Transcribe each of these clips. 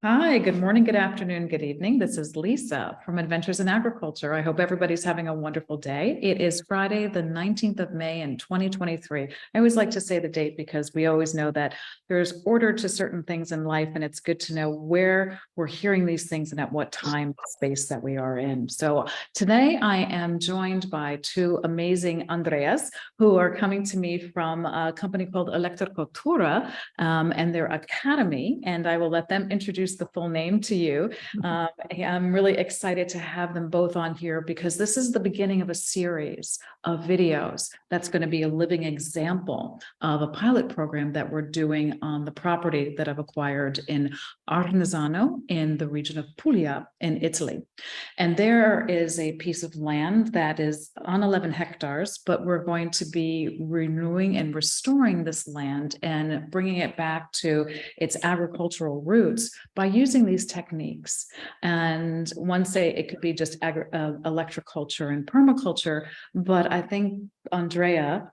Hi, good morning, good afternoon, good evening. This is Lisa from Adventures in Agriculture. I hope everybody's having a wonderful day. It is Friday, the 19th of May in 2023. I always like to say the date because we always know that there's order to certain things in life, and it's good to know where we're hearing these things and at what time space that we are in. So today I am joined by two amazing Andreas who are coming to me from a company called ElectroPermaculture and their academy, and I will let them introduce the full name to you. I'm really excited to have them both on here because this is the beginning of a series of videos that's going to be a living example of a pilot program that we're doing on the property that I've acquired in Arnesano in the region of Puglia in Italy. And there is a piece of land that is on 11 hectares, but we're going to be renewing and restoring this land and bringing it back to its agricultural roots by using these techniques. And one say it could be just electroculture and permaculture, but I think Andrea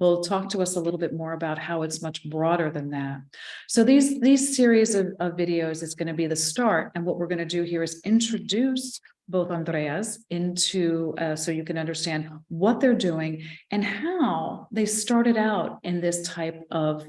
will talk to us a little bit more about how it's much broader than that. So these series of videos is going to be the start. And what we're going to do here is introduce both Andreas into so you can understand what they're doing and how they started out in this type of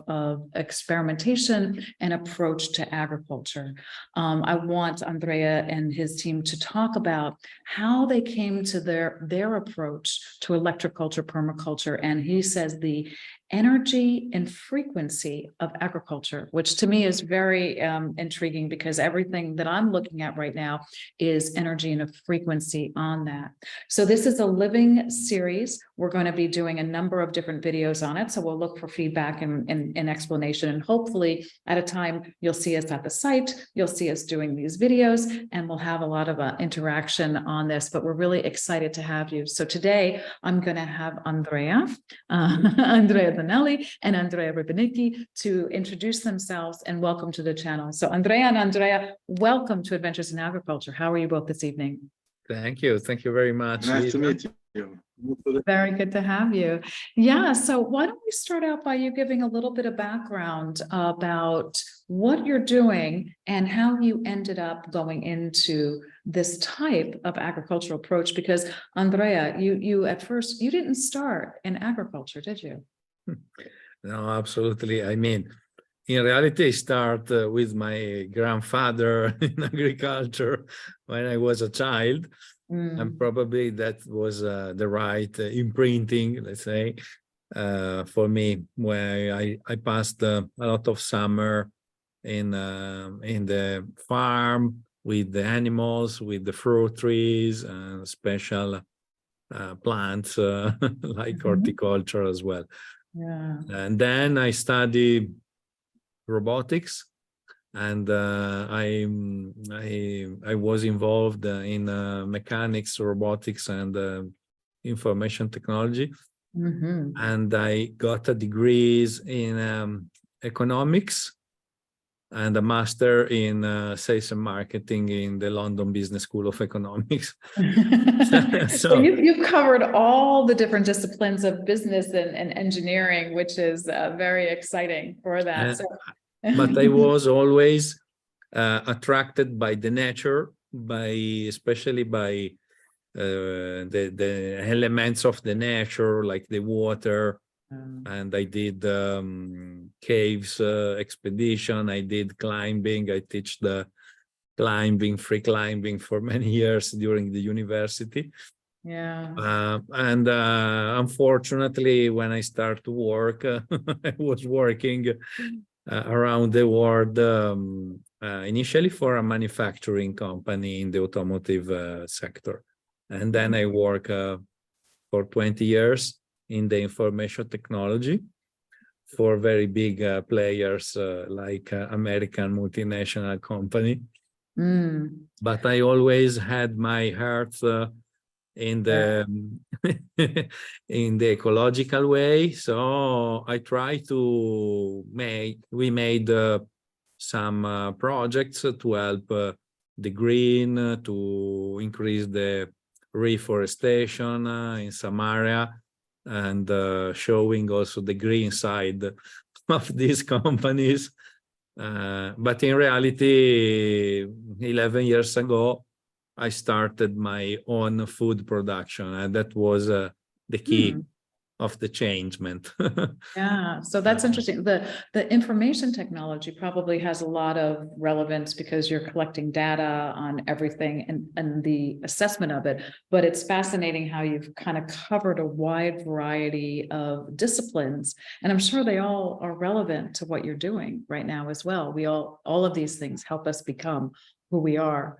experimentation and approach to agriculture. I want Andrea and his team to talk about how they came to their approach to electroculture, permaculture, and he says the energy and frequency of agriculture, which to me is very intriguing because everything that I'm looking at right now is energy and a frequency on that. So this is a living series. We're going to be doing a number of different videos on it. So we'll look for feedback and explanation. And hopefully at a time, you'll see us at the site, you'll see us doing these videos, and we'll have a lot of interaction on this, but we're really excited to have you. So today I'm going to have Andrea Donnoli and Andrea Ribichini to introduce themselves and welcome to the channel. So Andrea, welcome to Adventures in Agriculture. How are you both this evening? Thank you. Thank you very much. Nice to meet you. Very good to have you. Yeah, so why don't we start out by you giving a little bit of background about what you're doing and how you ended up going into this type of agricultural approach, because Andrea, you at first, you didn't start in agriculture, did you? No, absolutely. I mean, in reality, I start with my grandfather in agriculture when I was a child. And probably that was the right imprinting, let's say, for me, where I passed a lot of summer in the farm with the animals, with the fruit trees, and special plants like horticulture as well. Yeah. And then I studied robotics, and I was involved in mechanics, robotics, and information technology. And I got a degrees in economics and a master in sales and marketing in the London Business School of Economics. So you've covered all the different disciplines of business and engineering, which is very exciting for that. But I was always attracted by the nature, especially by the elements of the nature, like the water. And I did caves expedition. I did climbing. I teach the climbing, free climbing for many years during the university. Yeah. And unfortunately, when I started to work, I was working around the world, initially for a manufacturing company in the automotive sector. And then I worked for 20 years in the information technology for very big players like American multinational company. But I always had my heart in the in the ecological way. So I try to we made some projects to help the green, to increase the reforestation in some area, and showing also the green side of these companies. But in reality, 11 years ago, I started my own food production, and that was the key of the changement. Yeah, so that's interesting. The information technology probably has a lot of relevance because you're collecting data on everything and the assessment of it. But it's fascinating how you've kind of covered a wide variety of disciplines. And I'm sure they all are relevant to what you're doing right now as well. All of these things help us become who we are.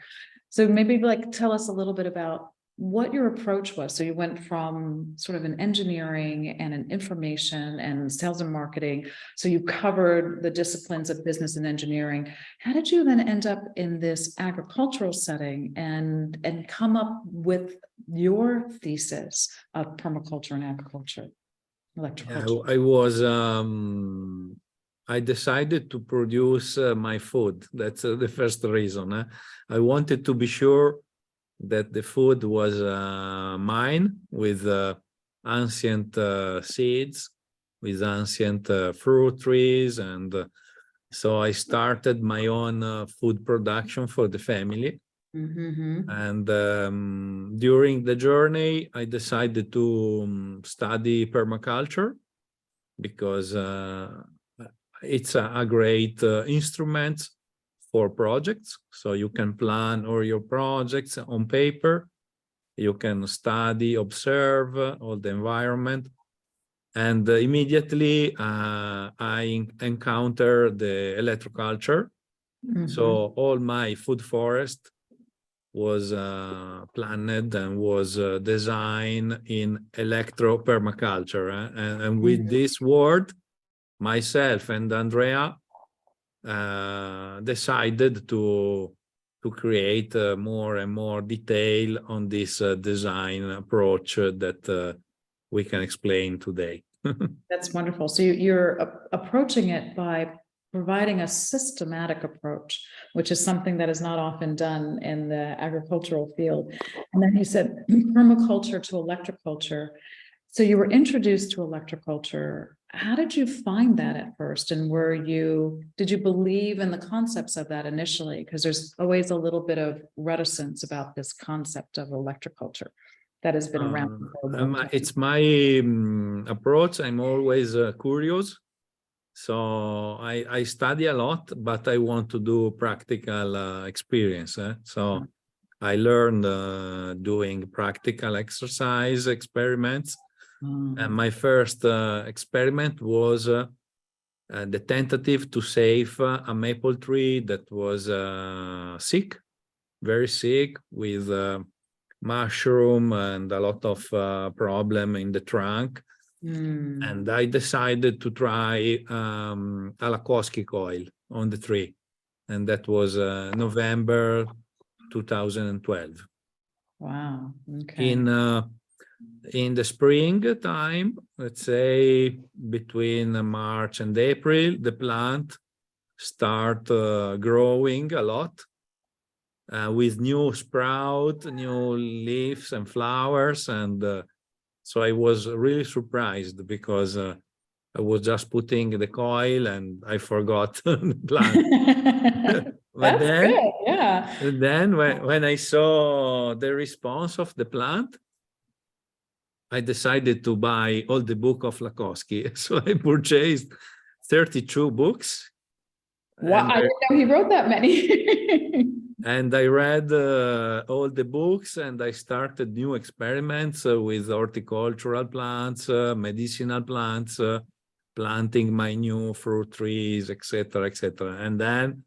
So maybe like tell us a little bit about what your approach was. So you went from sort of an engineering and an information and sales and marketing. So you covered the disciplines of business and engineering. How did you then end up in this agricultural setting and come up with your thesis of permaculture and agriculture, electroculture? I decided to produce my food. That's the first reason. I wanted to be sure that the food was mine, with ancient seeds, with ancient fruit trees. And so I started my own food production for the family. And during the journey, I decided to study permaculture, because it's a great instrument for projects. So you can plan all your projects on paper, you can study, observe all the environment. And immediately I encountered the electroculture. So all my food forest was planned and was designed in ElectroPermaculture. And with this word, myself and Andrea decided to create more and more detail on this design approach that we can explain today. That's wonderful. So you're approaching it by providing a systematic approach, which is something that is not often done in the agricultural field. And then you said permaculture to electroculture. So you were introduced to electroculture. How did you find that at first? And did you believe in the concepts of that initially? Because there's always a little bit of reticence about this concept of electroculture that has been around for a long time. It's my approach. I'm always curious. So I study a lot, but I want to do practical experience. So I learned doing practical exercise experiments. And my first experiment was the tentative to save a maple tree that was sick, very sick, with mushroom and a lot of problem in the trunk. And I decided to try Alakoski coil on the tree. And that was November 2012. Wow. Okay. In the spring time, let's say between March and April, the plant start growing a lot with new sprout, new leaves and flowers. And so I was really surprised, because I was just putting the coil and I forgot the plant. But then when I saw the response of the plant, I decided to buy all the book of Lakowski. So I purchased 32 books. Wow, I didn't know he wrote that many. And I read all the books, and I started new experiments with horticultural plants, medicinal plants, planting my new fruit trees, etc., etc. And then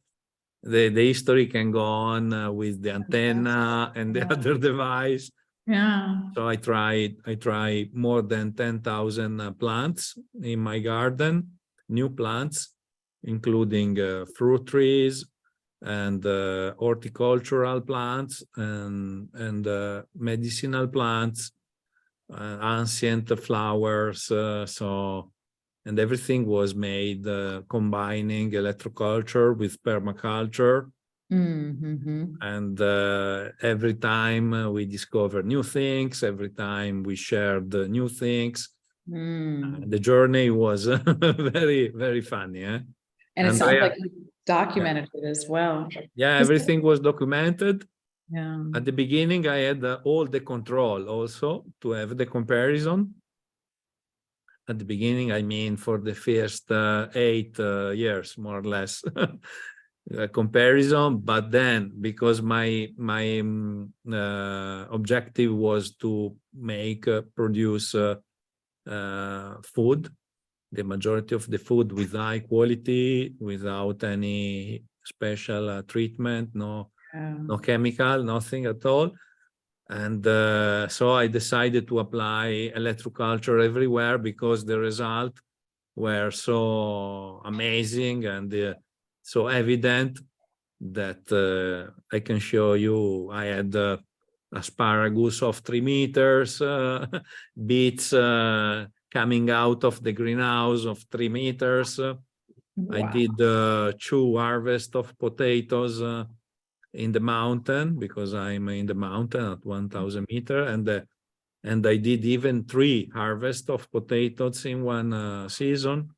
the history can go on with the antenna and the other device. Yeah. So I try more than 10,000 plants in my garden, new plants, including fruit trees and horticultural plants and medicinal plants, ancient flowers. And everything was made combining electroculture with permaculture. And every time we discover new things, every time we shared new things. The journey was very, very funny. And it sounds Andrea, like you documented it as well. yeah, everything was documented. Yeah. At the beginning, I had all the control also to have the comparison. At the beginning, I mean, for the first 8 years, more or less, comparison. But then, because my objective was to produce food, the majority of the food with high quality, without any special treatment, no chemical, nothing at all. And so I decided to apply electroculture everywhere because the results were so amazing and so evident that I can show you. I had asparagus of 3 meters, beets coming out of the greenhouse of 3 meters. I did 2 harvests of potatoes in the mountain, because I'm in the mountain at 1,000 meters, and I did even 3 harvests of potatoes in one season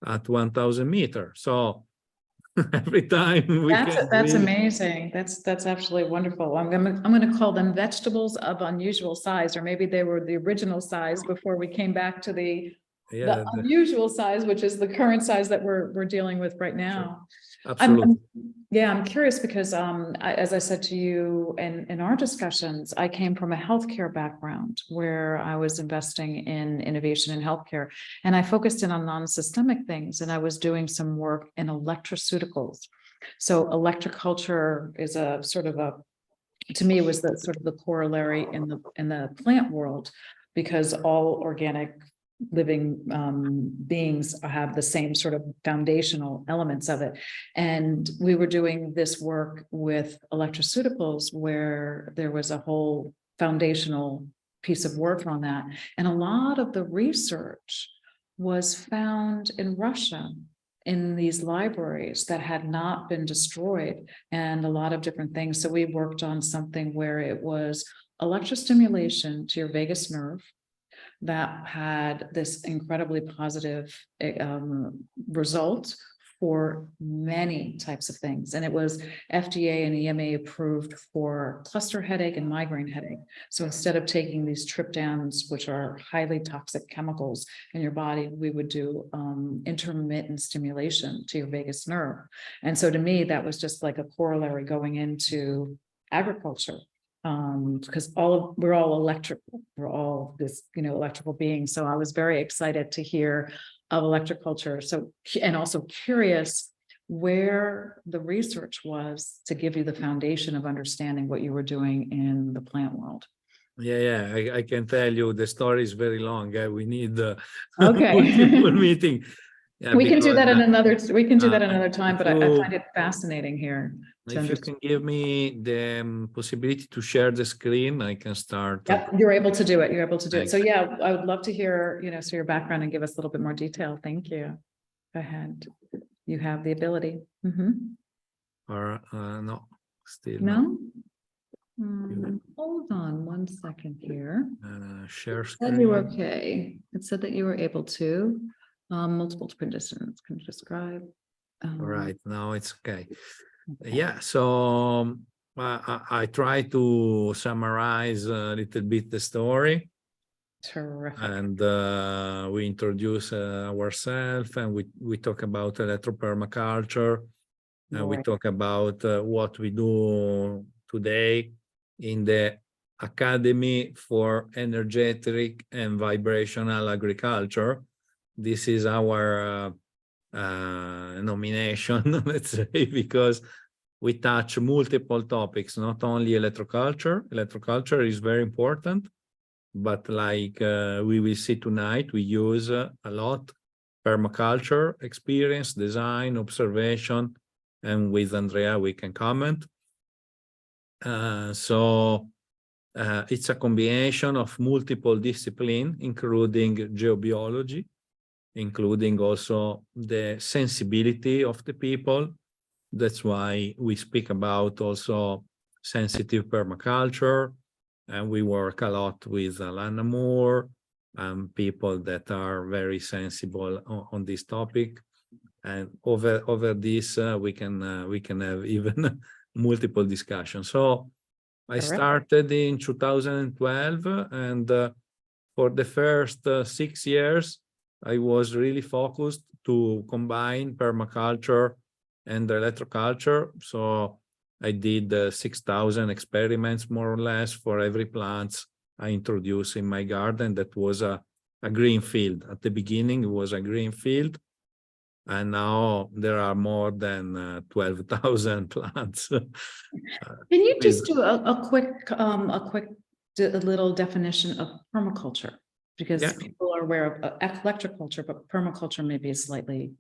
at 1,000 meters. So every time we can That's really, amazing. That's absolutely wonderful. I'm gonna call them vegetables of unusual size, or maybe they were the original size before we came back to the yeah, unusual size, which is the current size that we're dealing with right now. absolutely. I'm curious because as I said to you in our discussions, I came from a healthcare background where I was investing in innovation in healthcare, and I focused in on non-systemic things, and I was doing some work in electroceuticals. So electroculture is a sort of to me, was the sort of the corollary in the plant world, because all organic living beings have the same sort of foundational elements of it. And we were doing this work with electroceuticals where there was a whole foundational piece of work on that. And a lot of the research was found in Russia, in these libraries that had not been destroyed, and a lot of different things. So we worked on something where it was electrostimulation to your vagus nerve that had this incredibly positive result for many types of things. And it was FDA and EMA approved for cluster headache and migraine headache. So instead of taking these triptans, which are highly toxic chemicals in your body, we would do intermittent stimulation to your vagus nerve. And so to me, that was just like a corollary going into agriculture. Because we're all electrical, we're all this, electrical beings. So I was very excited to hear of electroculture. So, and also curious where the research was to give you the foundation of understanding what you were doing in the plant world. Yeah, I can tell you the story is very long. We need Okay. multiple meeting. Yeah, we can do that because, another time, but I find it fascinating here. If you can give me the possibility to share the screen, I can start. Yep, you're able to do it. You're able to do it. Thanks. So yeah, I would love to hear, so your background and give us a little bit more detail. Thank you. Go ahead. You have the ability. Or no, still no. Hold on 1 second here. Share Said you were okay. It said that you were able to. Multiple conditions. Can you describe? All right, now it's okay. Yeah, so I try to summarize a little bit the story. Terrific. And we introduce ourselves, and we talk about electropermaculture, and we talk about what we do today in the Academy for Energetic and Vibrational Agriculture. This is our nomination, let's say, because we touch multiple topics, not only electroculture. Electroculture is very important, but like we will see tonight, we use a lot permaculture experience, design, observation, and with Andrea we can comment. So it's a combination of multiple disciplines, including geobiology, including also the sensibility of the people. That's why we speak about also sensitive permaculture, and we work a lot with Alana Moore and people that are very sensible on this topic. And over this, we can have even multiple discussions. So I started in 2012, and for the first 6 years, I was really focused to combine permaculture and electroculture. So I did 6,000 experiments, more or less, for every plant I introduced in my garden. That was a green field. At the beginning, it was a green field. And now there are more than 12,000 plants. Can you just do a quick little definition of permaculture? Because people are aware of electroculture, but permaculture maybe is slightly.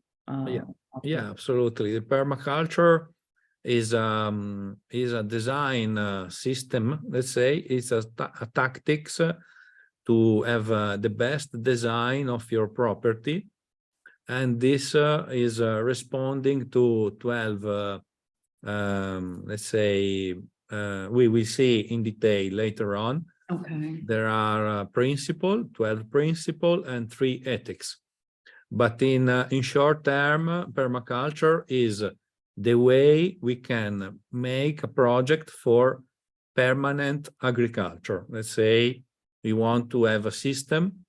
Yeah, absolutely. The permaculture is a design system. Let's say it's a tactics to have the best design of your property. And this is responding to 12, let's say, we will see in detail later on. Okay. There are 12 principles, and 3 ethics. But in short term, permaculture is the way we can make a project for permanent agriculture. Let's say we want to have a system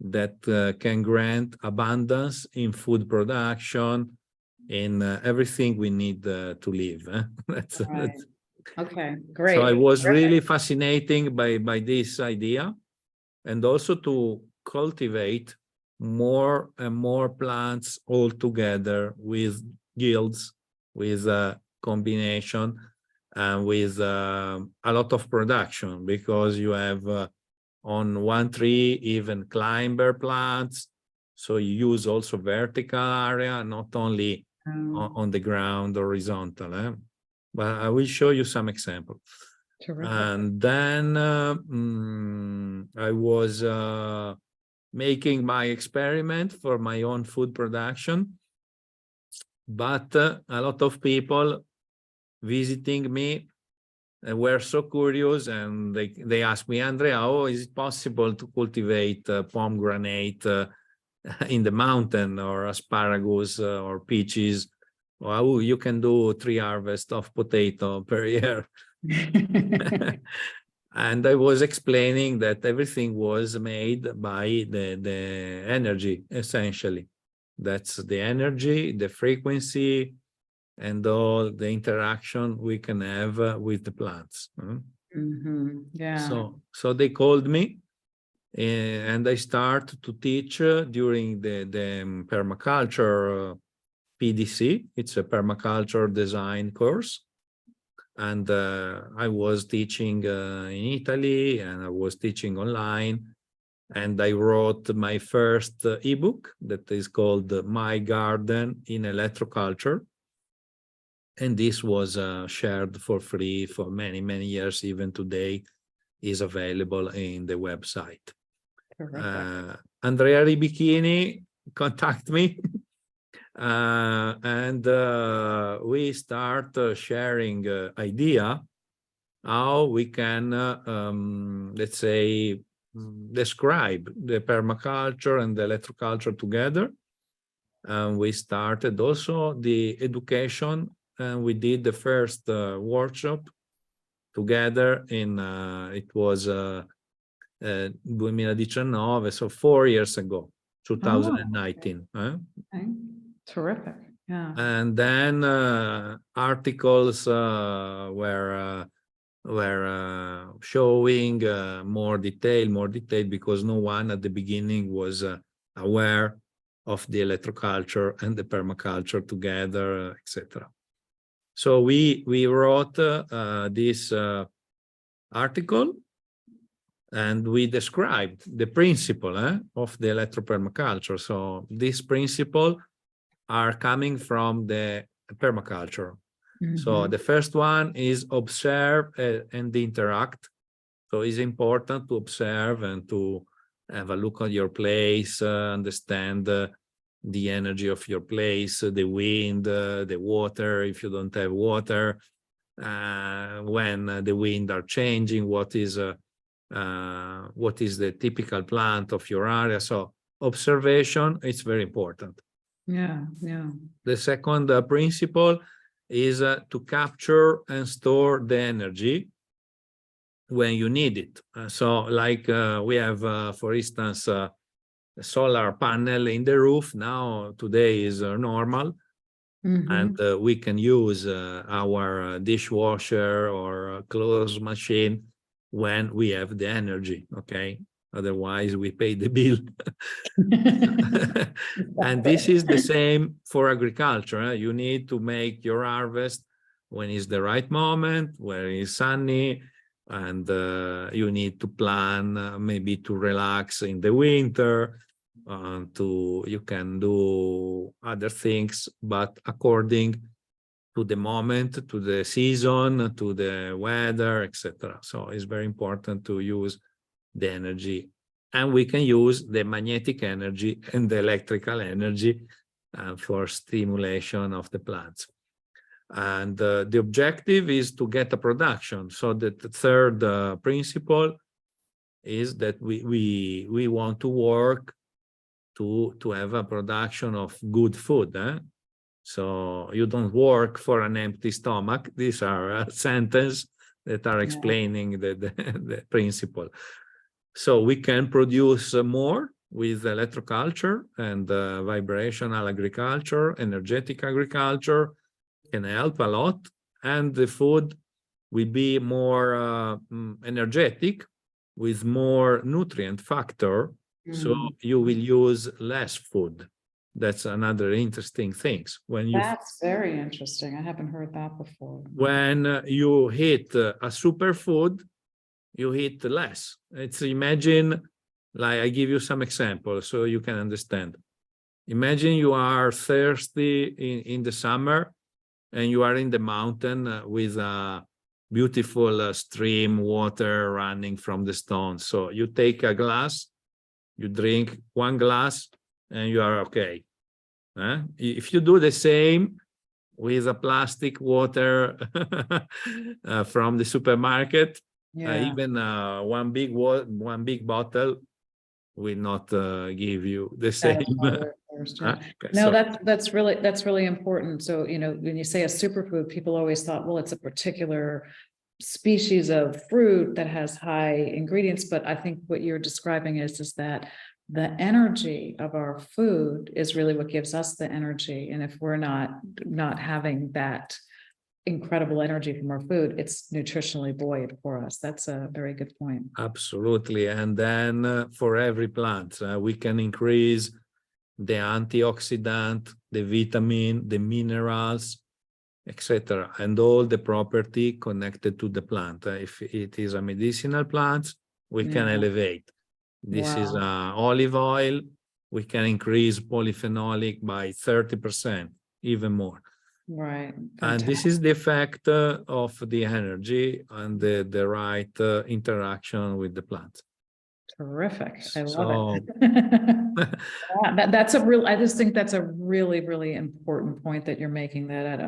that can grant abundance in food production, in everything we need to live. That's okay, great. So I was really fascinated by this idea, and also to cultivate more and more plants all together with guilds, with combination, and with a lot of production, because you have on one tree even climber plants. So you use also vertical area, not only on the ground, horizontal. But I will show you some examples. Terrific. And then I was making my experiment for my own food production. But a lot of people visiting me were so curious, and they asked me, Andrea, oh, is it possible to cultivate pomegranate in the mountain, or asparagus or peaches? Well, you can do 3 harvests of potato per year. And I was explaining that everything was made by the energy, essentially. That's the energy, the frequency, and all the interaction we can have with the plants. Yeah. So they called me, and I start to teach during the permaculture PDC. It's a permaculture design course. And I was teaching in Italy, and I was teaching online. And I wrote my first ebook that is called My Garden in Electroculture. And this was shared for free for many, many years. Even today is available in the website. Andrea Ribichini contact me. And we start sharing idea how we can, let's say, describe the permaculture and the electroculture together. And we started also the education, and we did the first workshop together in, it was 2019, so 4 years ago, 2019. Okay. Terrific. Yeah. And then articles were showing more detail, because no one at the beginning was aware of the electroculture and the permaculture together, etc. So we wrote this article, and we described the principle of the electropermaculture. So this principle are coming from the permaculture. So the first one is observe and interact. So it's important to observe and to have a look at your place, understand the energy of your place, the wind, the water, if you don't have water, when the wind are changing, what is the typical plant of your area. So observation, it's very important. Yeah, yeah. The second principle is to capture and store the energy when you need it. So like we have, for instance, a solar panel in the roof. Now, today is normal. And we can use our dishwasher or clothes machine when we have the energy, okay? Otherwise, we pay the bill. And this is the same for agriculture. You need to make your harvest when it's the right moment, where it's sunny, and you need to plan maybe to relax in the winter. You can do other things, but according to the moment, to the season, to the weather, etc. So it's very important to use the energy, and we can use the magnetic energy and the electrical energy for stimulation of the plants. And the objective is to get a production. So the third principle is that we want to work to have a production of good food. So you don't work for an empty stomach. These are sentences that are explaining the principle. So we can produce more with electroculture, and vibrational agriculture, energetic agriculture can help a lot. And the food will be more energetic with more nutrient factor. So you will use less food. That's another interesting thing. That's very interesting. I haven't heard that before. When you eat a superfood, you eat less. Imagine, like, I give you some examples so you can understand. Imagine you are thirsty in the summer, and you are in the mountain with a beautiful stream water running from the stones. So you take a glass, you drink one glass, and you are okay. If you do the same with a plastic water from the supermarket, even one big bottle will not give you the same. No, that's really important. So, when you say a superfood, people always thought, well, it's a particular species of fruit that has high ingredients. But I think what you're describing is that the energy of our food is really what gives us the energy. And if we're not having that incredible energy from our food, it's nutritionally void for us. That's a very good point. Absolutely. And then for every plant, we can increase the antioxidant, the vitamin, the minerals, etc., and all the property connected to the plant. If it is a medicinal plant, we can elevate. This is olive oil. We can increase polyphenolic by 30%, even more. Right. Fantastic. And this is the effect of the energy and the right interaction with the plant. Terrific. I love it. I just think that's a really, really important point that you're making, that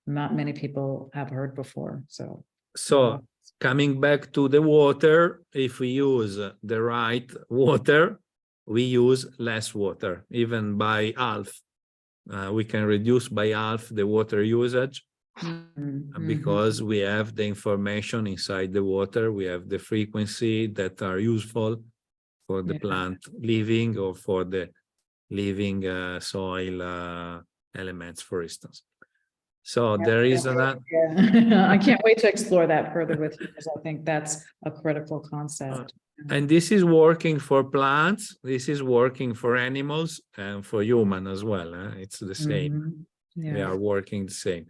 not many people have heard before. So coming back to the water, if we use the right water, we use less water, even by half. We can reduce by half the water usage because we have the information inside the water. We have the frequency that are useful for the plant living, or for the living soil elements, for instance. So there is another. I can't wait to explore that further with you, because I think that's a critical concept. And this is working for plants, this is working for animals, and for human as well. It's the same. They are working the same.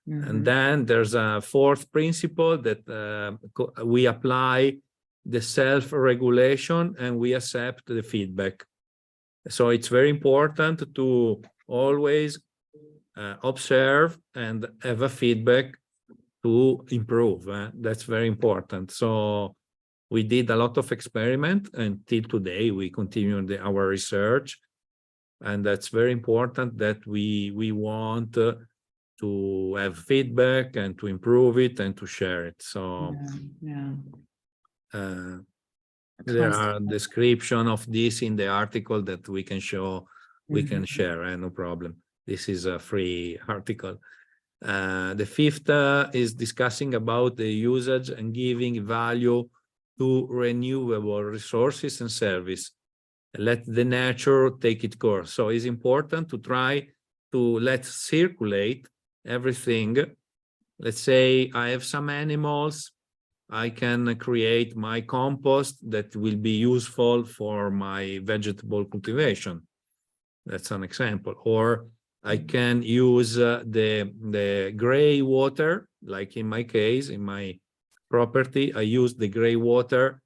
And then there's a fourth principle that we apply the self-regulation, and we accept the feedback. So it's very important to always observe and have a feedback to improve. That's very important. So we did a lot of experiment, until today we continue our research, and that's very important, that we want to have feedback and to improve it and to share it. So there are description of this in the article that we can show we can share, no problem. This is a free article. The fifth is discussing about the usage and giving value to renewable resources and service. Let the nature take its course. So it's important to try to let circulate everything. Let's say I have some animals, I can create my compost that will be useful for my vegetable cultivation. That's an example. Or I can use the gray water, like in my case, in my property, I use the gray water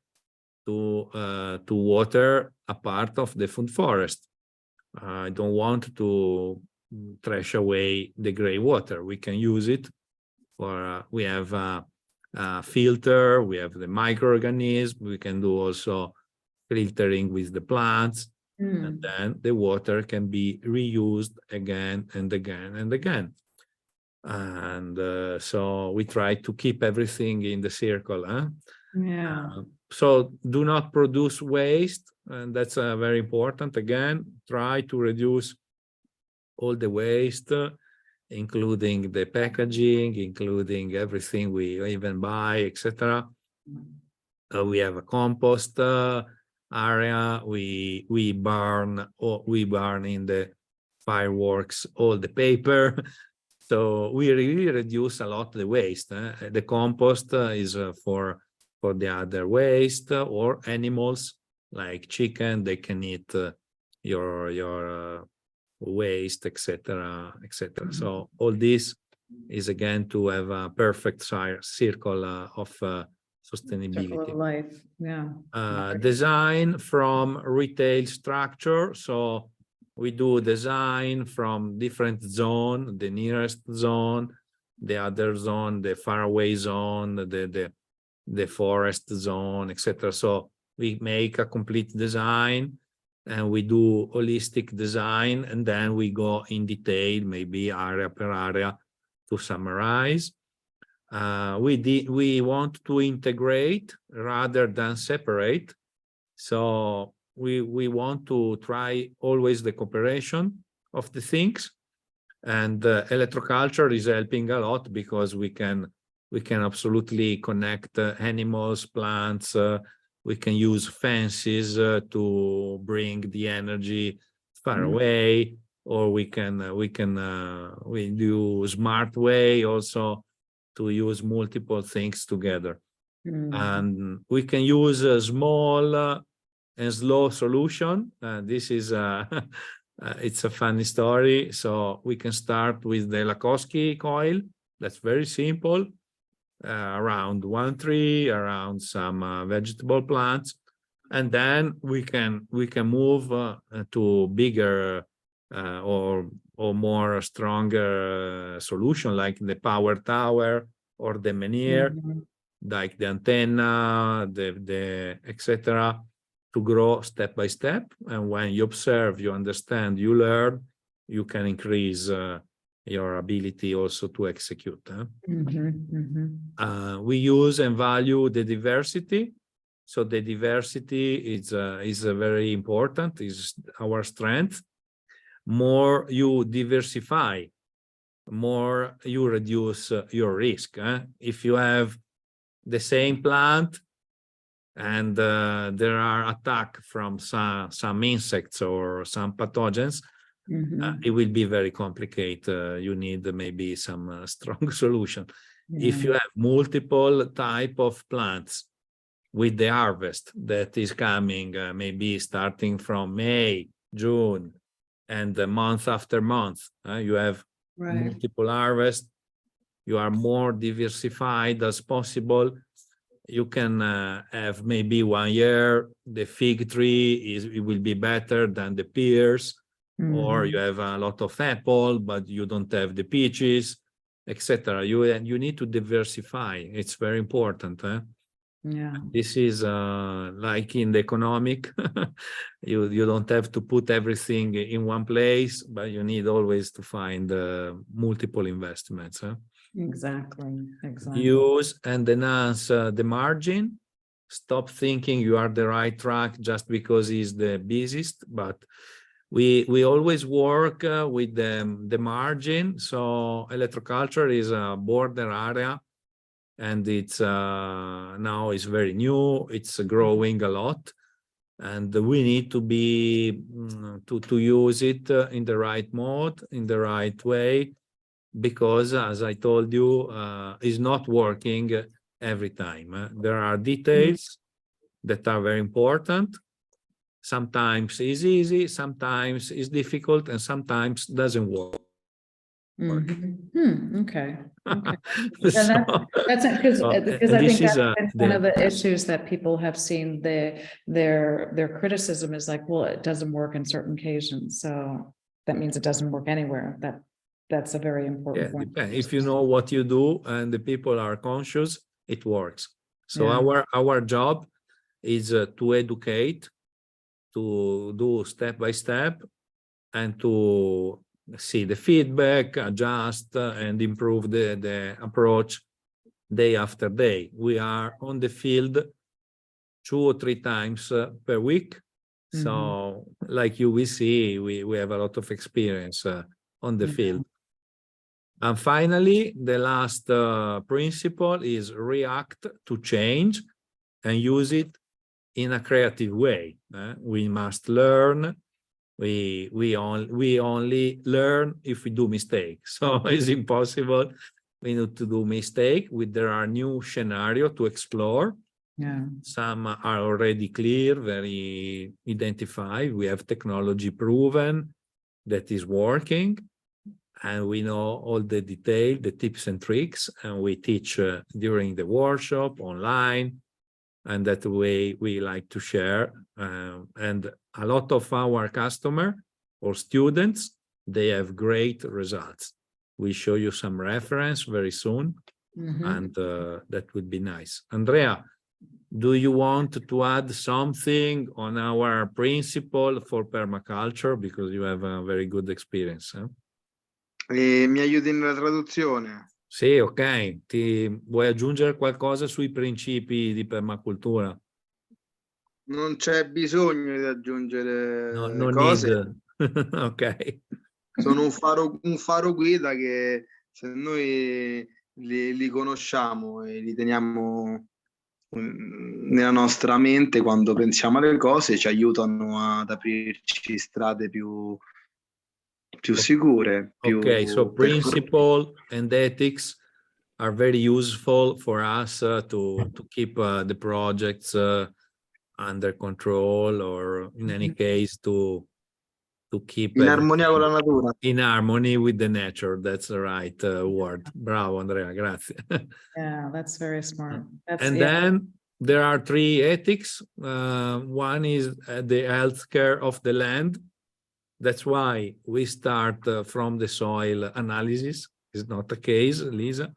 to water a part of the food forest. I don't want to trash away the gray water. We can use it for, we have a filter, we have the microorganisms, we can do also filtering with the plants, and then the water can be reused again and again and again. And so we try to keep everything in the circle. Yeah. So do not produce waste, and that's very important. Again, try to reduce all the waste, including the packaging, including everything we even buy, etc. We have a compost area. We burn in the fireworks all the paper. So we really reduce a lot the waste. The compost is for the other waste, or animals like chicken, they can eat your waste, etc., etc. So all this is again to have a perfect circle of sustainability. Circle of life. Yeah. Design from retail structure. So we do design from different zone, the nearest zone, the other zone, the faraway zone, the forest zone, etc. So we make a complete design, and we do holistic design, and then we go in detail, maybe area per area, to summarize. We want to integrate rather than separate. So we want to try always the cooperation of the things, and electroculture is helping a lot, because we can absolutely connect animals, plants. We can use fences to bring the energy far away, or we do smart way also to use multiple things together. And we can use a small and slow solution. This is it's a funny story. So we can start with the Lakowski coil. That's very simple. Around one tree, around some vegetable plants, and then we can move to bigger or more stronger solution, like the power tower or the menhir, like the antenna, the etc., to grow step by step. And when you observe, you understand, you learn, you can increase your ability also to execute. We use and value the diversity. So the diversity is very important, is our strength. More you diversify, more you reduce your risk. If you have the same plant and there are attacks from some insects or some pathogens, it will be very complicated. You need maybe some strong solution. If you have multiple type of plants with the harvest that is coming, maybe starting from May, June, and month after month, you have multiple harvest. You are more diversified as possible. You can have maybe 1 year the fig tree it will be better than the pears, or you have a lot of apple but you don't have the peaches, etc. You need to diversify. It's very important. Yeah. This is like in the economic. you don't have to put everything in one place, but you need always to find multiple investments. Exactly. Use and enhance the margin. Stop thinking you are the right track just because it's the busiest, but We always work with the margin. So electroculture is a border area, and it's now is very new. It's growing a lot, and we need to be to use it in the right mode, in the right way, because as I told you, it's not working every time. There are details that are very important. Sometimes it's easy, sometimes it's difficult, and sometimes doesn't work. Okay. Okay. So, That's because and I this think is that's been one of the issues that people have seen. Their criticism is like, well, it doesn't work in certain occasions, so that means it doesn't work anywhere. That's a very important point. if you know what you do and the people are conscious, it works. So Yeah. our job is to educate, to do step by step, and to see the feedback, adjust, and improve the approach day after day. We are on the field 2 or 3 times per week. So like you will see, we have a lot of experience on the field. And finally, the last principle is react to change and use it in a creative way. We must learn. We only learn if we do mistakes. So it's impossible. We need to do mistake. There are new scenario to explore. Yeah. Some are already clear, very identified. We have technology proven that is working, and we know all the detail, the tips and tricks, and we teach during the workshop online, and that way we like to share. And a lot of our customer or students, they have great results. We show you some reference very soon, and that would be nice. Andrea, do you want to add something on our principle for permaculture, because you have a very good experience? Mi aiuti nella traduzione? Sì, ok. Vuoi aggiungere qualcosa sui principi di permacultura? Non c'è bisogno di aggiungere No cose. need. Ok. Sono un faro guida che se noi li conosciamo e li teniamo nella nostra mente quando pensiamo alle cose, ci aiutano ad aprirci strade più sicure. Okay, so principle and ethics are very useful for us to keep the projects under control, or in any case to keep in armonia con la natura. In harmony with the nature. That's the right word. Bravo, Andrea. Grazie. Yeah, that's very smart. Then there are 3 ethics. One is the healthcare of the land. That's why we start from the soil analysis. It's not the case, Lisa.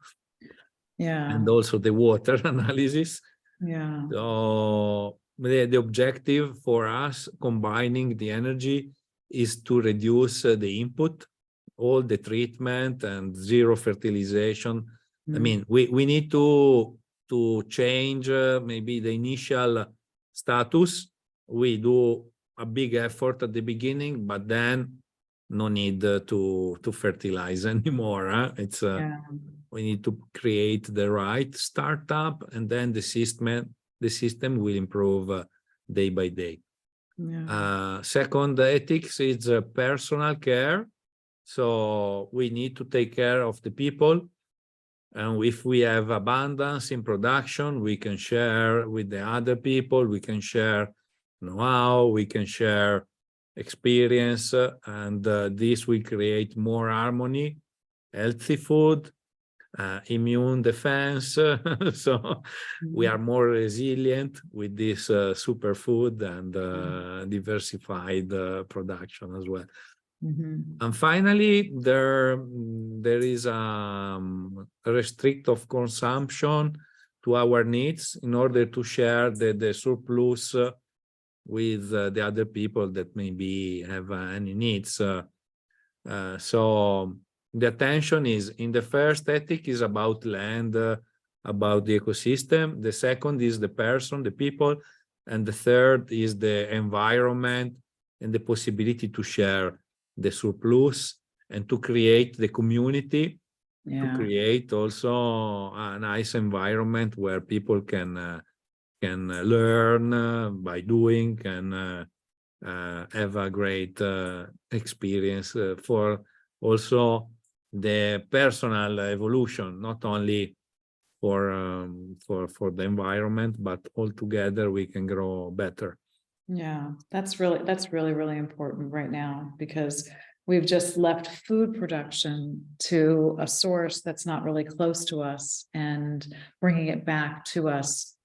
Yeah. And also the water analysis. Yeah. So the objective for us combining the energy is to reduce the input, all the treatment and zero fertilization. I mean, we need to change maybe the initial status. We do a big effort at the beginning, but then no need to fertilize anymore. It's we need to create the right startup, and then the system will improve day by day. Second ethics is personal care. So we need to take care of the people, and if we have abundance in production, we can share with the other people. We can share know-how, we can share experience, and this will create more harmony, healthy food, immune defense. So we are more resilient with this superfood and diversified production as well. And finally, there is a restrict of consumption to our needs in order to share the surplus with the other people that maybe have any needs. So the attention is in the first ethic is about land, about the ecosystem. The second is the person, the people. And the third is the environment and the possibility to share the surplus and to create the community, to create also a nice environment where people can learn by doing and have a great experience for also the personal evolution, not only for the environment, but altogether we can grow better. Yeah, that's really, really important right now, because we've just left food production to a source that's not really close to us, and bringing it back to us,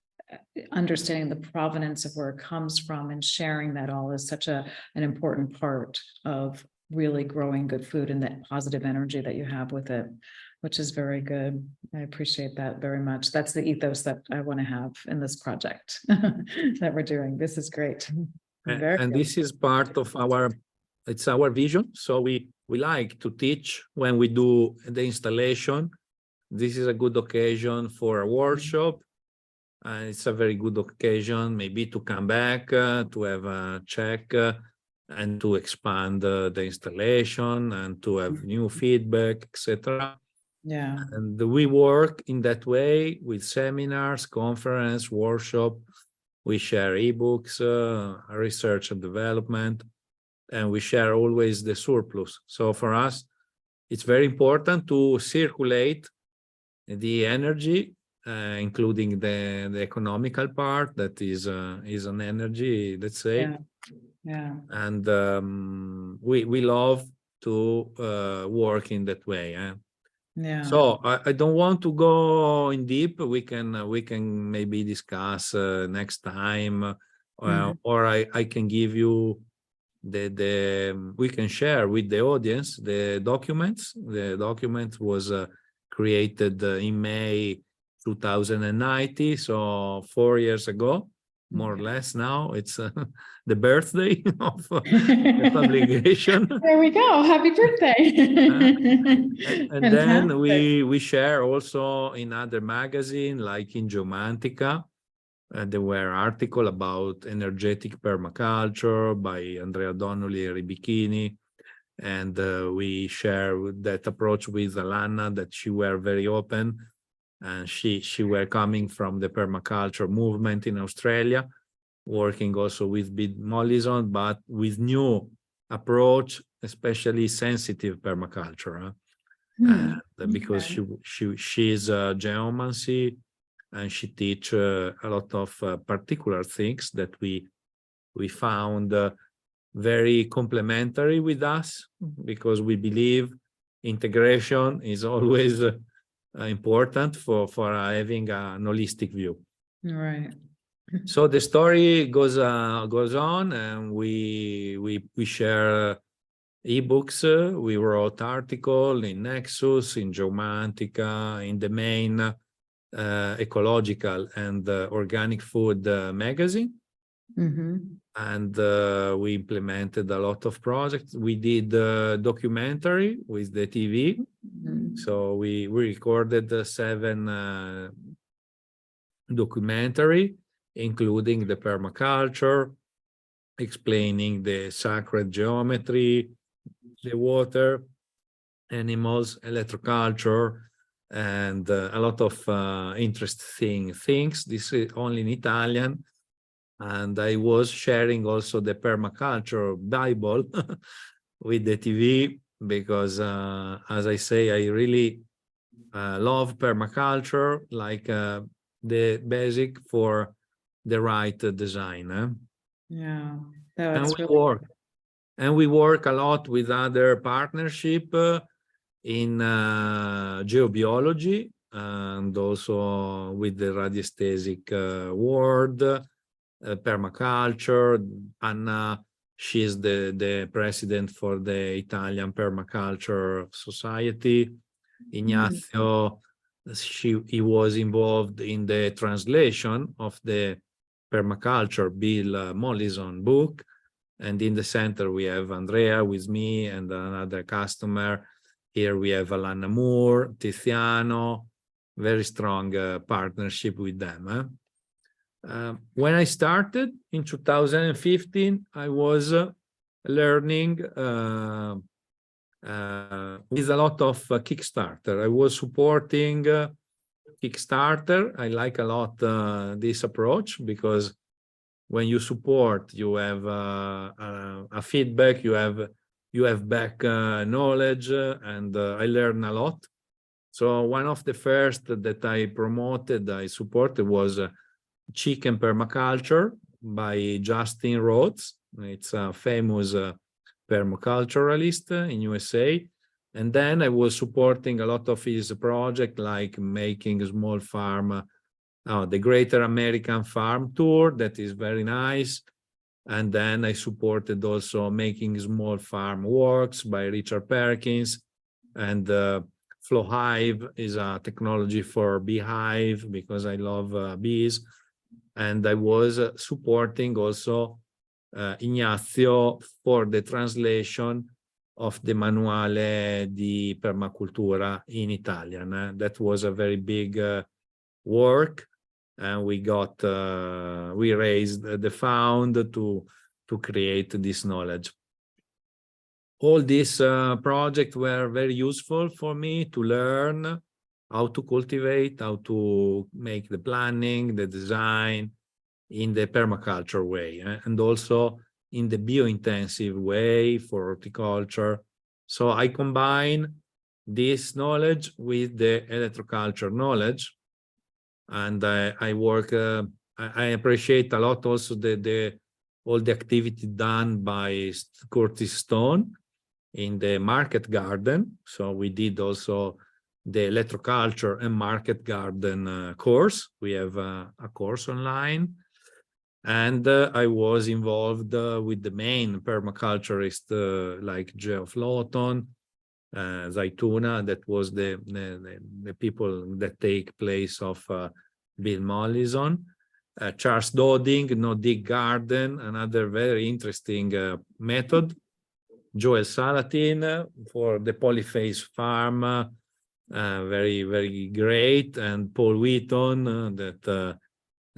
understanding the provenance of where it comes from and sharing that all is such an important part of really growing good food and that positive energy that you have with it, which is very good. I appreciate that very much. That's the ethos that I want to have in this project that we're doing. This is great. And this is part of it's our vision. So we like to teach when we do the installation. This is a good occasion for a workshop. It's a very good occasion maybe to come back, to have a check and to expand the installation and to have new feedback, etc. Yeah. And we work in that way with seminars, conference, workshop. We share ebooks, research and development, and we share always the surplus. So for us, it's very important to circulate the energy, including the economical part that is an energy, let's say. Yeah. And we love to work in that way. Yeah. So I don't want to go in deep. We can maybe discuss next time, or I can give you we can share with the audience the documents. The document was created in May 2090, so 4 years ago, more or less. Now it's the birthday of the publication. There we go. Happy birthday. And then we share also in other magazines, like in Geomantica. There were articles about energetic permaculture by Andrea Donnoli and Ribichini. And we share that approach with Alana, that she were very open. And she were coming from the permaculture movement in Australia, working also with Bid Mollison, but with new approach, especially sensitive permaculture. Because she's a geomancy, and she teach a lot of particular things that we found very complementary with us, because we believe integration is always important for having an holistic view. Right. So the story goes on, and we share ebooks. We wrote articles in Nexus, in Geomantica, in the main ecological and organic food magazine. And we implemented a lot of projects. We did documentary with the TV. So we recorded 7 documentary, including the permaculture, explaining the sacred geometry, the water, animals, electroculture, and a lot of interesting things. This is only in Italian. And I was sharing also the permaculture Bible with the TV, because as I say, I really love permaculture, like the basic for the right design. Yeah. And we work a lot with other partnership in geobiology, and also with the radiesthetic world, permaculture. Anna, she's the president for the Italian Permaculture Society. Ignazio, he was involved in the translation of the Permaculture Bill Mollison book. And in the center, we have Andrea with me and another customer. Here we have Alana Moore, Tiziano, very strong partnership with them. When I started in 2015, I was learning with a lot of Kickstarter. I was supporting Kickstarter. I like a lot this approach, because when you support, you have a feedback, you have back knowledge, and I learn a lot. So one of the first that I promoted, I supported, was Chicken Permaculture by Justin Rhoads. It's a famous permaculturalist in USA. And then I was supporting a lot of his project, like making a small farm, the Greater American Farm Tour, that is very nice. And then I supported also making small farm works by Richard Perkins. And Flow Hive is a technology for beehive, because I love bees. And I was supporting also Ignazio for the translation of the Manuale di Permacultura in Italian. That was a very big work, and we raised the fund to create this knowledge. All these projects were very useful for me to learn how to cultivate, how to make the planning, the design in the permaculture way, and also in the bio-intensive way for horticulture. So I combine this knowledge with the electroculture knowledge, and I work. I appreciate a lot also all the activity done by Curtis Stone in the market garden. So we did also the electroculture and market garden course. We have a course online. And I was involved with the main permaculturist like Geoff Lawton, Zaituna, that was the people that take place of Bill Mollison, Charles Doding, No Dig Garden, another very interesting method, Joel Salatin for the Polyphase Farm, very, very great, and Paul Wheaton, that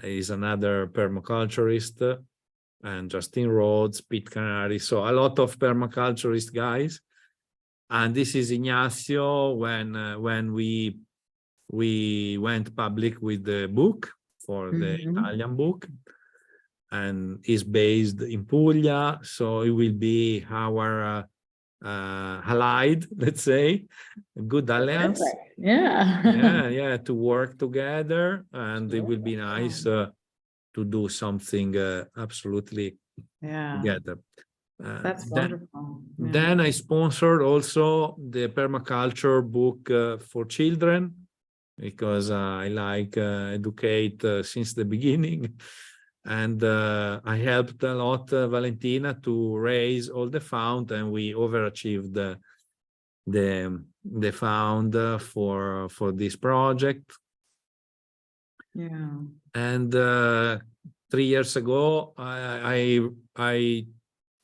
is another permaculturist, and Justin Rhoads, Pete Canary. So a lot of permaculturist guys. And this is Ignazio when we went public with the book, for the Italian book, and is based in Puglia. So it will be our allied, let's say, a good alliance. Yeah, to work together, and it will be nice to do something absolutely together. That's wonderful. Then I sponsored also the permaculture book for children, because I like educate since the beginning. And I helped a lot Valentina to raise all the fund, and we overachieved the fund for this project. And 3 years ago, I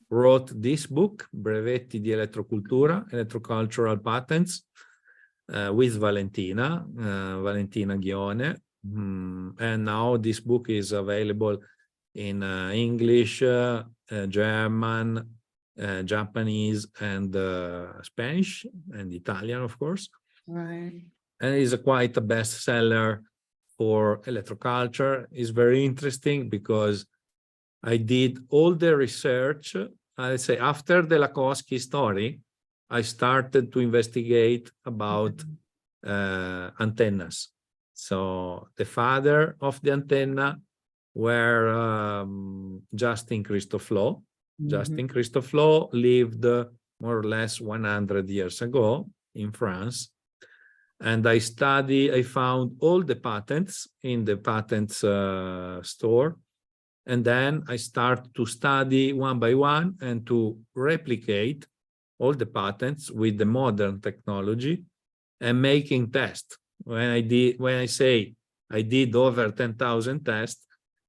wrote this book, Brevetti di Elettrocultura, Electrocultural Patents, with Valentina Ghione. And now this book is available in English, German, Japanese, and Spanish, and Italian, of course. Right. And it's quite a bestseller for electroculture. It's very interesting because I did all the research. I say after the Lakowski story, I started to investigate about antennas. So the father of the antenna were Justin Christoflo. Justin Christoflo lived more or less 100 years ago in France. And I found all the patents in the patents store. And then I start to study one by one and to replicate all the patents with the modern technology and making tests. When I say I did over 10,000 tests,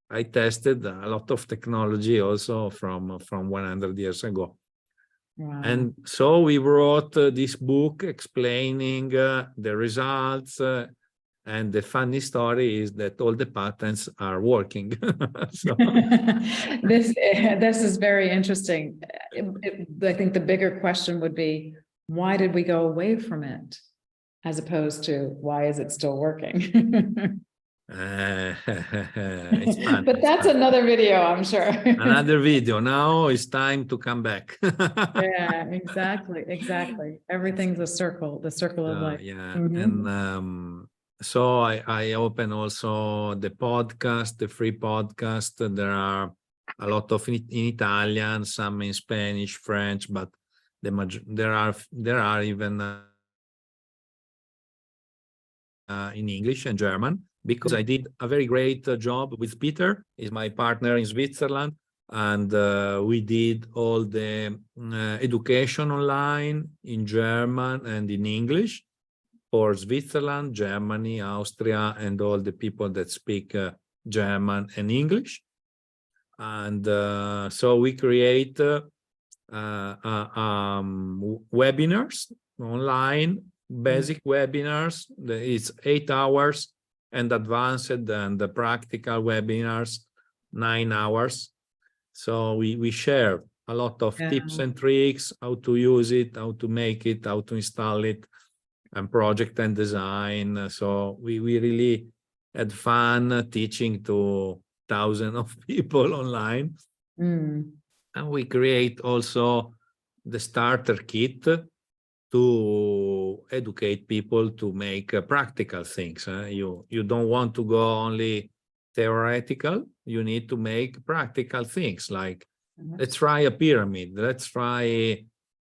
I tested a lot of technology also from 100 years ago. Wow. And so we wrote this book explaining the results And the funny story is that all the patents are working. So, This is very interesting. I think the bigger question would be, why did we go away from it? As opposed to, why is it still working? it's fun. But that's another video, I'm sure. Another video. Now it's time to come back. Yeah, exactly. Everything's a circle, the circle of life. Yeah, Mhm. and so I open also the podcast, the free podcast. There are a lot of in Italian, some in Spanish, French, but there are even in English and German, because I did a very great job with Peter, is my partner in Switzerland, and we did all the education online in German and in English for Switzerland, Germany, Austria, and all the people that speak German and English. And so we create webinars online, basic webinars. It's 8 hours, and advanced and the practical webinars 9 hours. So we share a lot of tips and tricks, how to use it, how to make it, how to install it, and project and design. So we really had fun teaching to thousands of people online. And we create also the starter kit to educate people to make practical things. You don't want to go only theoretical. You need to make practical things, like let's try a pyramid, let's try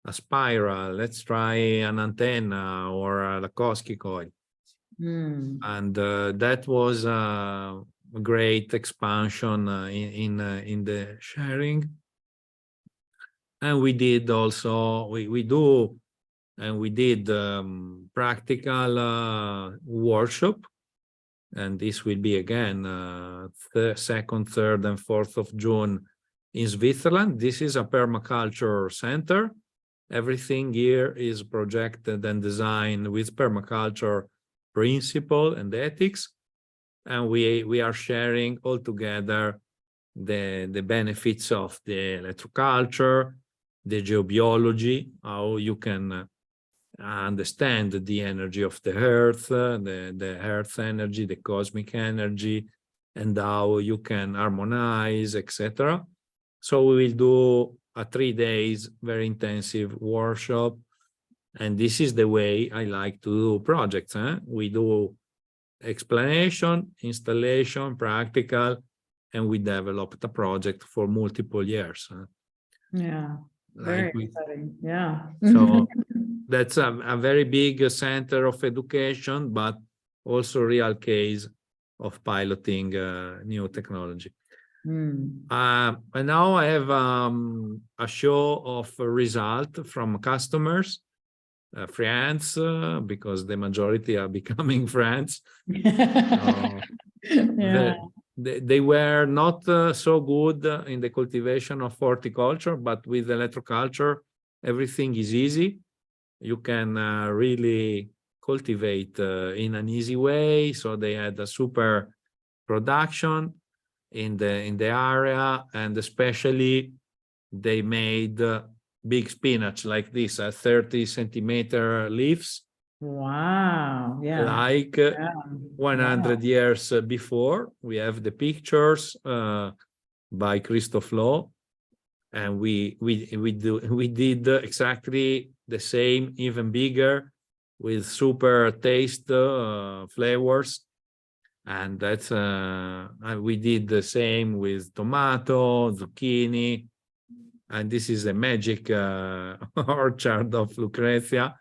a spiral, let's try an antenna or a Lakowski coil. And that was a great expansion in the sharing. And we did also, we did practical workshop. And this will be again 2nd, 3rd, and 4th of June in Switzerland. This is a permaculture center. Everything here is projected and designed with permaculture principle and ethics. And we are sharing all together the benefits of the electroculture, the geobiology, how you can understand the energy of the earth, the earth energy, the cosmic energy, and how you can harmonize, etc. So we will do a 3 days very intensive workshop, and this is the way I like to do projects. We do explanation, installation, practical, and we developed a project for multiple years. Yeah, very exciting. Yeah. So that's a very big center of education, but also real case of piloting new technology. And now I have a show of result from customers, friends, because the majority are becoming friends. They were not so good in the cultivation of horticulture, but with electroculture, everything is easy. You can really cultivate in an easy way. So they had a super production in the area, and especially they made big spinach like this, 30-centimeter leaves. Wow. Yeah. Like 100 years before. We have the pictures by Christoph Loh, and we did exactly the same, even bigger, with super taste flavors. And that's we did the same with tomato, zucchini, and this is a magic orchard of Lucrezia,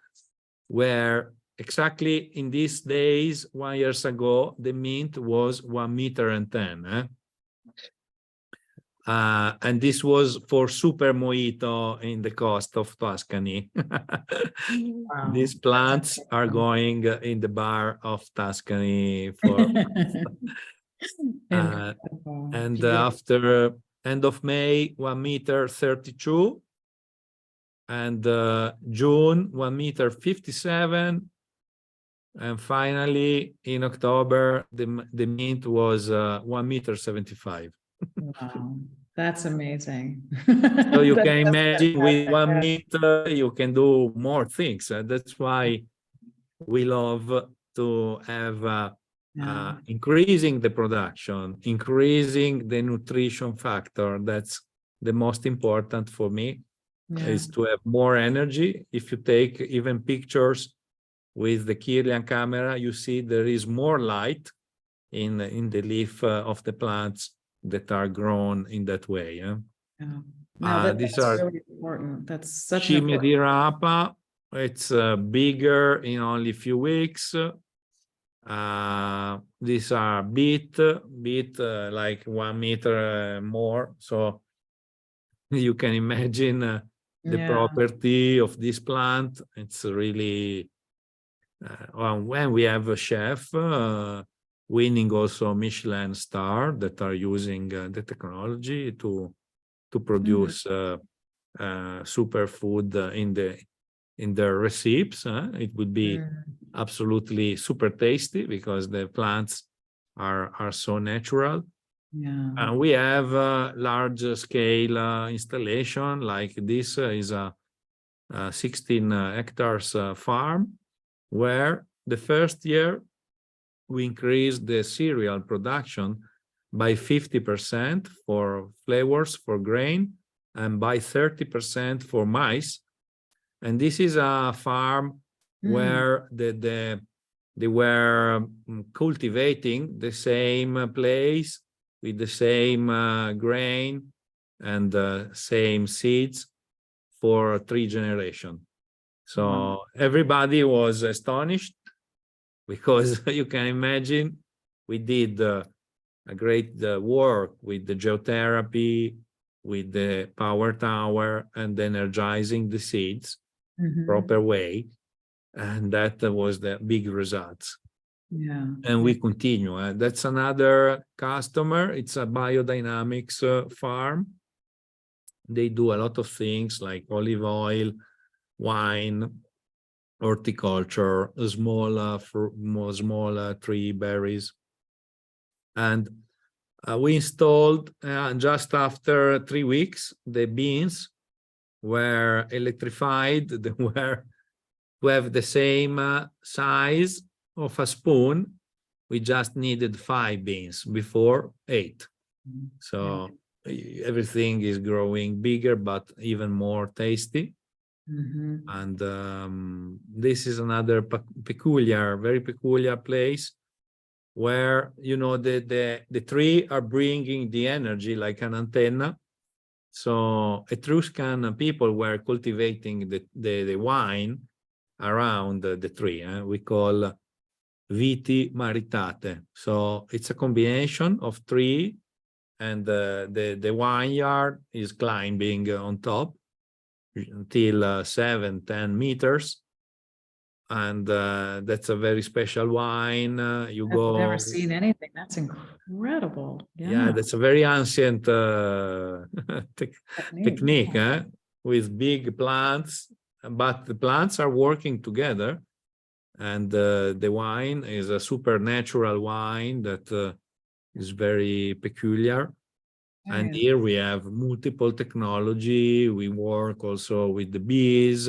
where exactly in these days 1 year ago the mint was 1.10 meters. And this was for super mojito in the coast of Tuscany. These plants are going in the bar of Tuscany for and after end of May 1.32 meters, and June 1.57 meters, And finally, in October, the mint was 1.75 meters. Wow, that's amazing. So you That's can imagine with 1 fantastic. meter, you can do more things. That's why we love to have Yeah, increasing the production, increasing the nutrition factor. That's the most important for me, yeah, is to have more energy. If you take even pictures with the Kirlian camera, you see there is more light in the leaf of the plants that are grown in that way. yeah. No, These that's are really important. That's such an Scimmie important. di rapa. It's bigger in only a few weeks. These are beet like 1 meter more. So you can imagine the Yeah, property of this plant. It's really, when we have a chef winning also Michelin star that are using the technology to produce superfood in their recipes. It would be mm, absolutely super tasty because the plants are so natural. yeah. And we have a large scale installation like this is a 16 hectares farm, where the first year we increased the cereal production by 50% for flavors, for grain, and by 30% for maize. And this is a farm where they were cultivating the same place with the same grain and the same seeds for 3 generations. So everybody was astonished because you can imagine we did a great work with the geotherapy, with the power tower, and energizing the seeds Mhm. proper way. And that was the big results. Yeah. And we continue. That's another customer. It's a biodynamics farm. They do a lot of things like olive oil, wine, horticulture, small tree berries. And we installed just after 3 weeks, the beans were electrified. They were to have the same size of a spoon. We just needed 5 beans before 8. So everything is growing bigger, but even more tasty. Mhm. And this is another very peculiar place where, you know, the tree are bringing the energy like an antenna. So Etruscan people were cultivating the wine around the tree. We call viti maritate. So it's a combination of tree, and the vineyard is climbing on top until 7-10 meters. And that's a very special wine. You I've go. never seen anything. That's incredible. Yeah, Yeah. that's a very ancient technique with big plants, but the plants are working together. And the wine is a supernatural wine that is very peculiar. And Very here we have multiple technology. We work also with the bees,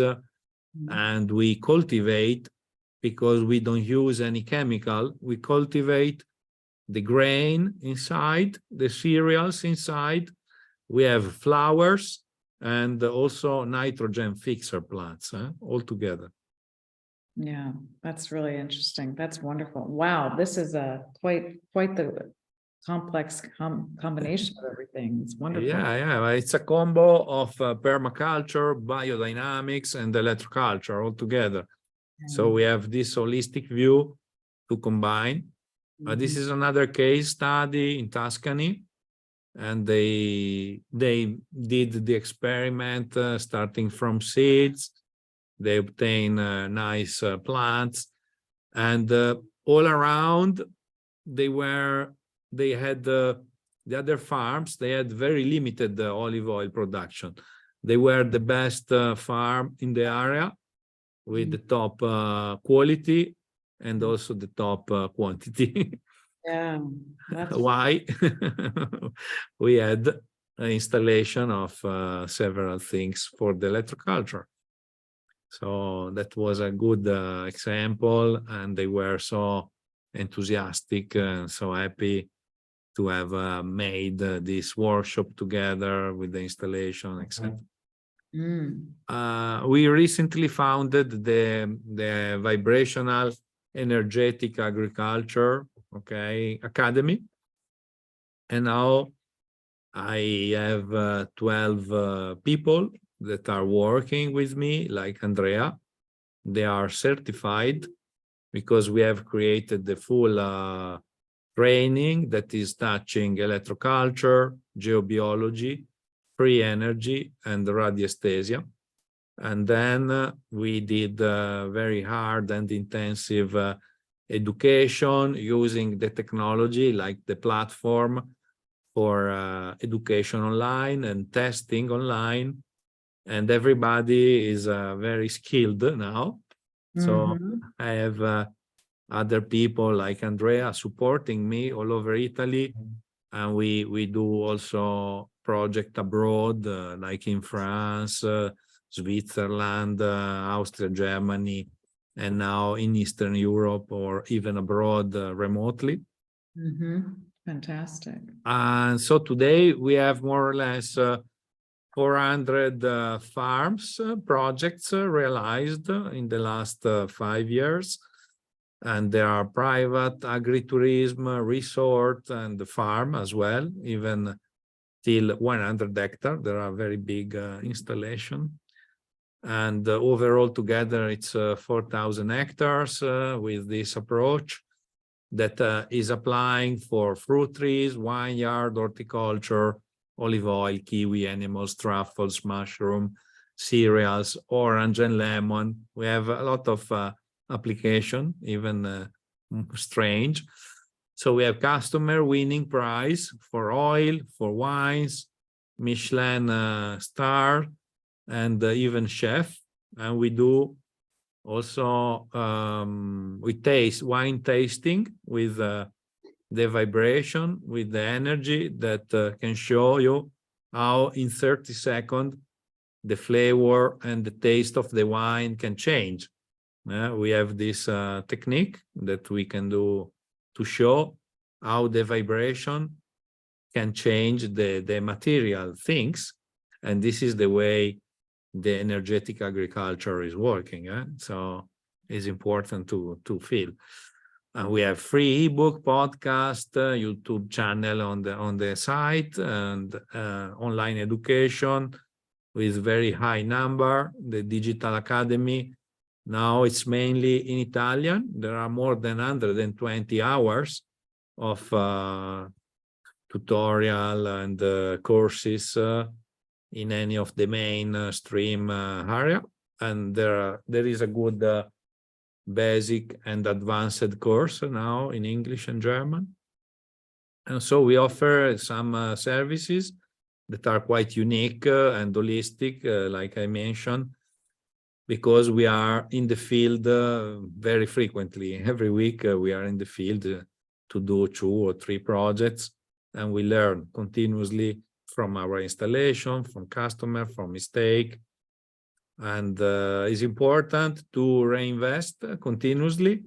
and we cultivate, because we don't use any chemical. We cultivate the grain inside, the cereals inside. We have flowers and also nitrogen fixer plants all together. Yeah, that's really interesting. That's wonderful. Wow, this is a quite the complex combination of everything. It's wonderful. Yeah, it's a combo of permaculture, biodynamics, and electroculture all together. So we have this holistic view to combine. This is another case study in Tuscany, and they did the experiment starting from seeds. They obtain nice plants, and all around they had the other farms. They had very limited olive oil production. They were the best farm in the area with the top quality, and also the top quantity. Yeah. That's Why? We had an installation of several things for the electroculture. So that was a good example, and they were so enthusiastic and so happy to have made this workshop together with the installation, etc. We recently founded the Vibrational Energetic Agriculture, Academy, and now I have 12 people that are working with me, like Andrea. They are certified because we have created the full training that is touching electroculture, geobiology, free energy, and radiesthesia. And then we did very hard and intensive education using the technology, like the platform for education online and testing online. And everybody is very skilled now. So I have other people like Andrea supporting me all over Italy. And we do also project abroad, like in France, Switzerland, Austria, Germany, and now in Eastern Europe or even abroad remotely. Fantastic. And so today we have more or less 400 farms projects realized in the last 5 years. And there are private agritourism, resort, and farm as well, even till 100 hectares. There are very big installation. And overall together, it's 4,000 hectares with this approach that is applying for fruit trees, vineyard, horticulture, olive oil, kiwi, animals, truffles, mushroom, cereals, orange and lemon. We have a lot of application, even strange. So we have customer winning prize for oil, for wines, Michelin star, and even chef. And we do also, we taste wine tasting with the vibration, with the energy that can show you how in 30 seconds the flavor and the taste of the wine can change. We have this technique that we can do to show how the vibration can change the material things. And this is the way the energetic agriculture is working. So it's important to feel. We have free ebook, podcast, YouTube channel on the site, and online education with very high number. The Digital Academy, now it's mainly in Italian. There are more than 120 hours of tutorial and courses in any of the mainstream area. And there is a good basic and advanced course now in English and German. And so we offer some services that are quite unique and holistic, like I mentioned, because we are in the field very frequently. Every week we are in the field to do 2 or 3 projects, and we learn continuously from our installation, from customer, from mistake. And it's important to reinvest continuously.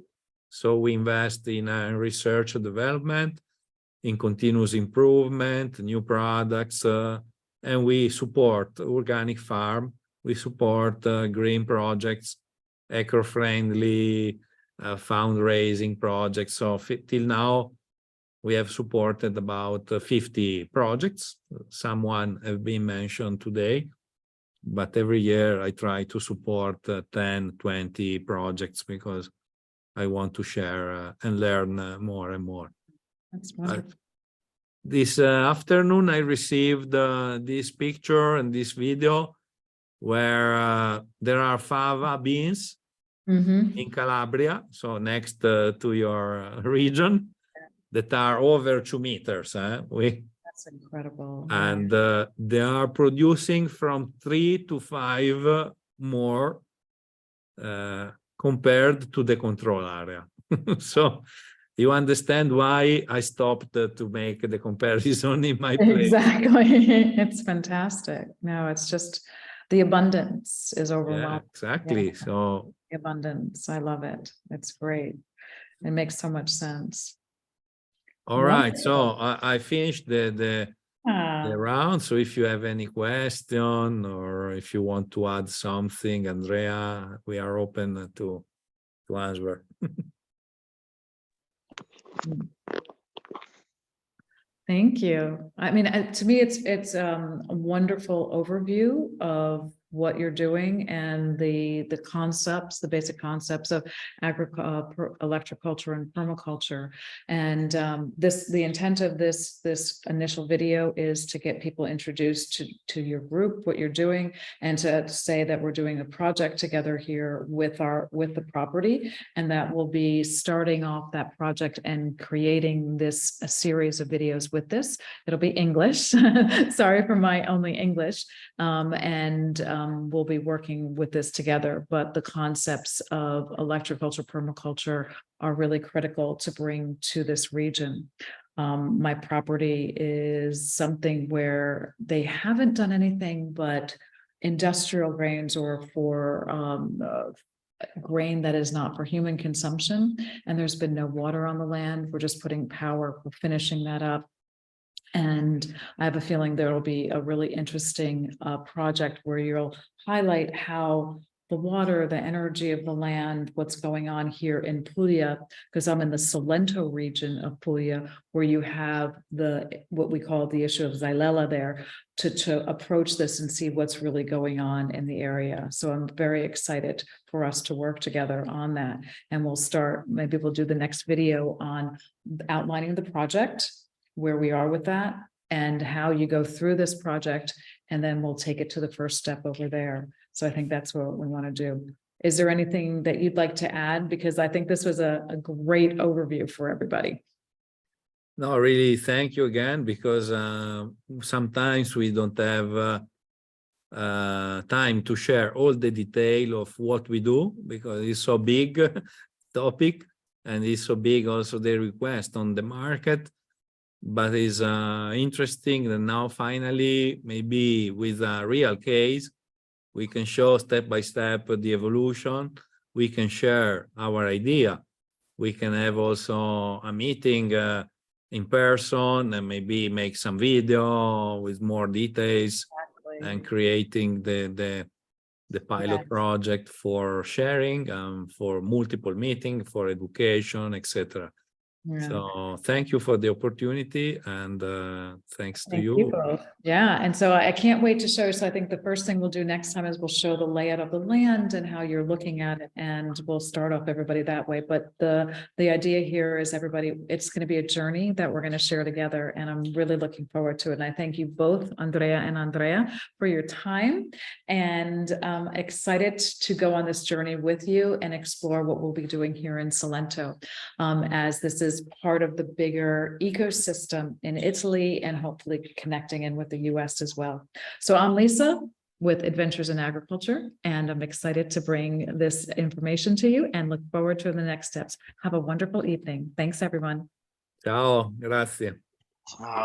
So we invest in research and development, in continuous improvement, new products, and we support organic farm. We support green projects, eco-friendly fundraising projects. So till now, we have supported about 50 projects. Some have been mentioned today. But every year I try to support 10, 20 projects because I want to share and learn more and more. That's wonderful. This afternoon, I received this picture and this video where there are fava beans in Calabria, so next to your region, that are over 2 meters. That's incredible. And they are producing from 3 to 5 more compared to the control area. So you understand why I stopped to make the comparison in my place. Exactly. It's fantastic. No, it's just the abundance is Yeah, overwhelming. exactly. Yeah. So The abundance. I love it. It's great. It makes so much sense. all right, Wonderful. so I finished the Ah, round. So if you have any question or if you want to add something, Andrea, we are open to answer. thank you. I mean, to me, it's a wonderful overview of what you're doing and the concepts, the basic concepts of electroculture and permaculture. And the intent of this initial video is to get people introduced to your group, what you're doing, and to say that we're doing a project together here with the property, and that we'll be starting off that project and creating a series of videos with this. It'll be English. Sorry for my only English. We'll be working with this together, but the concepts of electroculture, permaculture are really critical to bring to this region. My property is something where they haven't done anything but industrial grains or for grain that is not for human consumption. And there's been no water on the land. We're just putting power, we're finishing that up. And I have a feeling there will be a really interesting project where you'll highlight how the water, the energy of the land, what's going on here in Puglia, because I'm in the Salento region of Puglia, where you have what we call the issue of Xylella there, to approach this and see what's really going on in the area. So I'm very excited for us to work together on that. And maybe we'll do the next video on outlining the project, where we are with that, and how you go through this project, and then we'll take it to the first step over there. So I think that's what we want to do. Is there anything that you'd like to add? Because I think this was a great overview for everybody. No, really, thank you again, because sometimes we don't have time to share all the detail of what we do, because it's so big topic, and it's so big also the request on the market. But it's interesting that now finally, maybe with a real case, we can show step by step the evolution. We can share our idea. We can have also a meeting in person and maybe make some video with more details. Exactly. And creating the pilot project for sharing, for multiple meetings, for education, etc. Yeah. So thank you for the opportunity, and thanks to you. Both. Yeah, and so I can't wait to show. So I think the first thing we'll do next time is we'll show the layout of the land and how you're looking at it, and we'll start off everybody that way. But the idea here is it's going to be a journey that we're going to share together, and I'm really looking forward to it. And I thank you both, Andrea and Andrea, for your time, and excited to go on this journey with you and explore what we'll be doing here in Salento, as this is part of the bigger ecosystem in Italy, and hopefully connecting in with the US as well. So I'm Lisa with Adventures in Agriculture, and I'm excited to bring this information to you and look forward to the next steps. Have a wonderful evening. Thanks, everyone. Ciao, grazie.